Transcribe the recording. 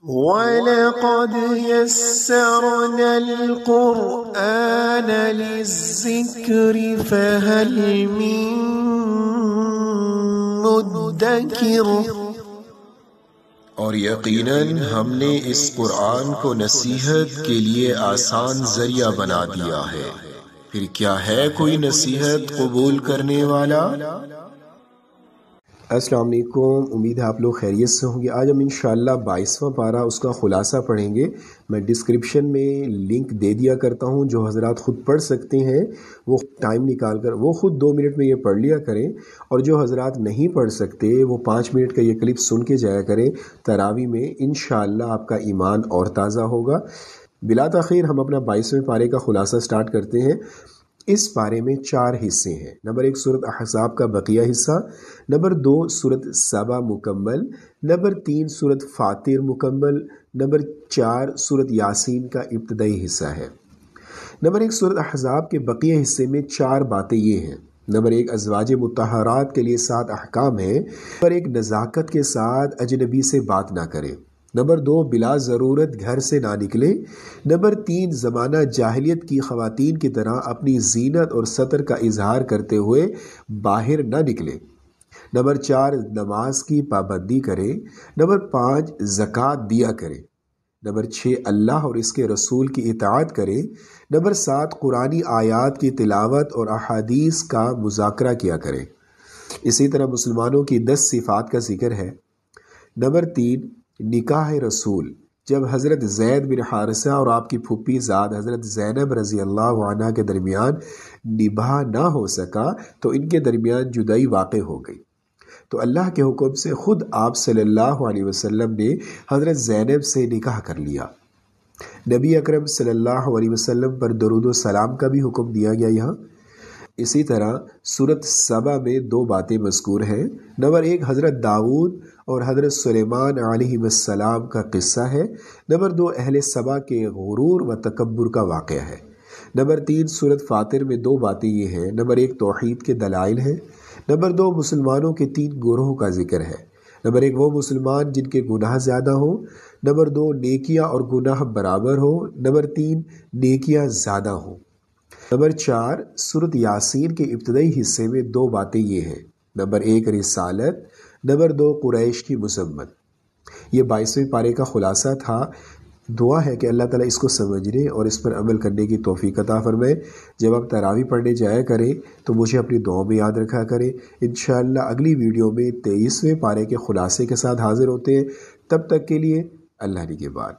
وَلَقَدْ يَسَّرْنَا الْقُرْآنَ لِلذِّكْرِ فَهَلْ مِن مُّدَّكِرٍ۔ اور یقیناً ہم نے اس قرآن کو نصیحت کے لیے آسان ذریعہ بنا دیا ہے، پھر کیا ہے کوئی نصیحت قبول کرنے والا؟ السلام علیکم، امید ہے آپ لوگ خیریت سے ہوں گے۔ آج ہم انشاءاللہ 22واں پارہ اس کا خلاصہ پڑھیں گے۔ میں ڈسکرپشن میں لنک دے دیا کرتا ہوں، جو حضرات خود پڑھ سکتے ہیں وہ ٹائم نکال کر وہ خود 2 منٹ میں یہ پڑھ لیا کریں، اور جو حضرات نہیں پڑھ سکتے وہ 5 منٹ کا یہ کلپ سن کے جایا کریں تراویح میں۔ انشاءاللہ آپ کا ایمان اور تازہ ہوگا۔ بلا تاخیر ہم اپنا 22ویں پارے کا خلاصہ سٹارٹ کرتے ہیں۔ اس پارے میں 4 حصے ہیں۔ نمبر 1 سورۃ احزاب کا بقیہ حصہ، نمبر 2 سورۃ سبا مکمل، نمبر 3 سورۃ فاطر مکمل، نمبر 4 سورۃ یاسین کا ابتدائی حصہ ہے۔ نمبر 1 سورۃ احزاب کے بقیہ حصے میں 4 باتیں یہ ہیں۔ نمبر 1 ازواج مطہرات کے لیے 7 احکام ہیں۔ نمبر 1 نزاکت کے ساتھ اجنبی سے بات نہ کریں۔ نمبر 2 بلا ضرورت گھر سے نہ نکلیں۔ نمبر 3 زمانہ جاہلیت کی خواتین کی طرح اپنی زینت اور ستر کا اظہار کرتے ہوئے باہر نہ نکلیں۔ نمبر 4 نماز کی پابندی کریں۔ نمبر 5 زکوٰۃ دیا کریں۔ نمبر 6 اللہ اور اس کے رسول کی اطاعت کریں۔ نمبر 7 قرآنی آیات کی تلاوت اور احادیث کا مذاکرہ کیا کریں۔ اسی طرح مسلمانوں کی 10 صفات کا ذکر ہے۔ نمبر 3 نکاح رسول، جب حضرت زید بن حارثہ اور آپ کی پھوپھی زاد حضرت زینب رضی اللہ عنہ کے درمیان نباہ نہ ہو سکا تو ان کے درمیان جدائی واقع ہو گئی، تو اللہ کے حکم سے خود آپ صلی اللہ علیہ وسلم نے حضرت زینب سے نکاح کر لیا۔ نبی اکرم صلی اللہ علیہ وسلم پر درود و سلام کا بھی حکم دیا گیا یہاں۔ اسی طرح سورۃ سبا میں 2 باتیں مذکور ہیں۔ نمبر 1 حضرت داؤد اور حضرت سلیمان علیہ السلام کا قصہ ہے۔ نمبر 2 اہل سبا کے غرور و تکبر کا واقعہ ہے۔ نمبر 3 سورۃ فاطر میں 2 باتیں یہ ہیں۔ نمبر 1 توحید کے دلائل ہیں۔ نمبر 2 مسلمانوں کے 3 گروہوں کا ذکر ہے۔ نمبر 1 وہ مسلمان جن کے گناہ زیادہ ہوں۔ نمبر 2 نیکیاں اور گناہ برابر ہوں۔ نمبر 3 نیکیاں زیادہ ہوں۔ نمبر 4 سورۃ یاسین کے ابتدائی حصے میں 2 باتیں یہ ہیں۔ نمبر 1 رسالت، نمبر 2 قریش کی مذمت۔ یہ 22ویں پارے کا خلاصہ تھا۔ دعا ہے کہ اللہ تعالیٰ اس کو سمجھنے اور اس پر عمل کرنے کی توفیق عطا فرمائے۔ جب آپ تراویح پڑھنے جایا کریں تو مجھے اپنی دعاؤں میں یاد رکھا کریں۔ انشاءاللہ اگلی ویڈیو میں 23ویں پارے کے خلاصے کے ساتھ حاضر ہوتے ہیں۔ تب تک کے لیے اللہ نگہبان۔